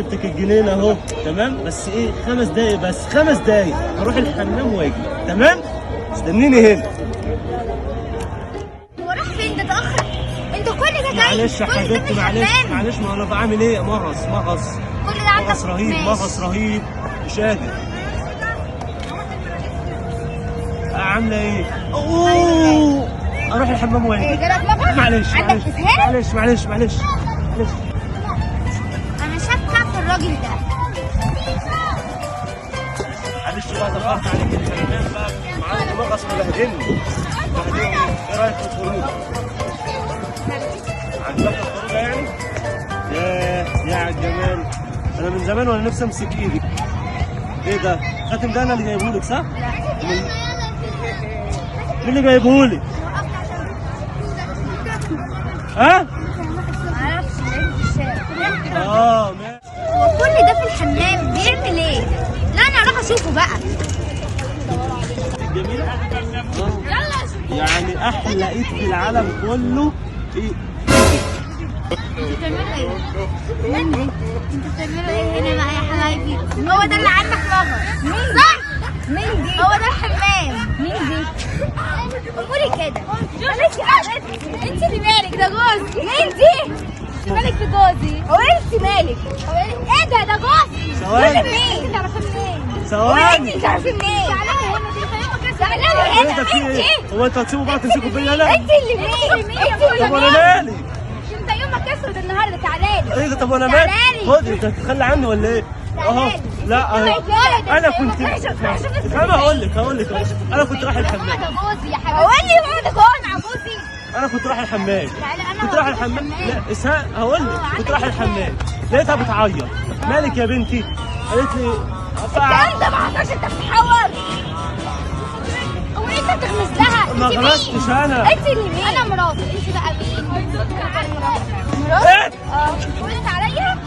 جبتك الجنينه اهو تمام، بس ايه 5 دقايق بس، 5 دقايق هروح الحمام واجي تمام. استنيني هنا. هو راح فين ده اتأخر؟ انت كل ده جاي؟ معلش يا حبيبتي معلش ما انا بعمل ايه؟ مغص كل ده عندك؟ مغص رهيب، ماشي. مغص رهيب مش قادر. عامله ايه؟ اوه اروح الحمام واجي. جالك مغص؟ معلش عندك اسهال؟ معلش انا شاكه في الراجل ده. معلش بقى ضغطت عليك الحمام بقى، معاك مغص مبهدلني. ايه رايك في الخروج؟ عجبك الخروجه يعني؟ يا على الجمال، انا من زمان وانا نفسي امسك ايدك. ايه ده؟ خاتم ده انا اللي جايبهولك صح؟ مين اللي جايبهولك؟ ها؟ معرفش لقيته في الشارع. ماشي. هو كل ده في الحمام بيعمل ايه؟ لا انا اروح اشوفه بقى. جميل. يعني احلى ايد في العالم كله ايه؟ انتوا بتعملوا ايه؟ انتوا بتعملوا ايه هنا بقى يا حبايبي؟ هو ده اللي عندك مغص. مين دي؟ مين دي؟ هو ده الحمام. مين دي؟ قولي كده. مالك يا حبيبتي؟ انت اللي مالك، ده جوزي. مين دي؟ انت مالك في جوزي؟ هو انت مالك؟ ايه ده جوزي؟ ثواني. مين؟ انت تعرفي منين؟ ثواني. انت تعرفي منين؟ تعالي ايه هنا. ده في ايه؟ هو انتوا هتسيبوا بعض تمسكوا فيا انا؟ انت اللي مين؟ طب وانا مالي؟ انت يومك اسود النهارده. تعالى ايه ده؟ طب وانا مالي؟ خد انت هتتخلى عني ولا ايه؟ اهو لا انا كنت انا هقول لك انا كنت رايح الحمام. ده جوزي يا حبيبي. قول لي ماما ده جوزي مع جوزي. انا كنت رايح الحمام. تعالى انا كنت رايح الحمام. لا اسهال هقول لك كنت رايح الحمام لقيتها بتعيط. مالك يا بنتي؟ قالت لي انت ما حصلش، انت بتحور. هو انت بتغمز لها؟ ما غمزتش انا. انت اللي مين؟ انا مراتي. انت بقى مين؟ مراتي؟ ايه؟ قلت عليا؟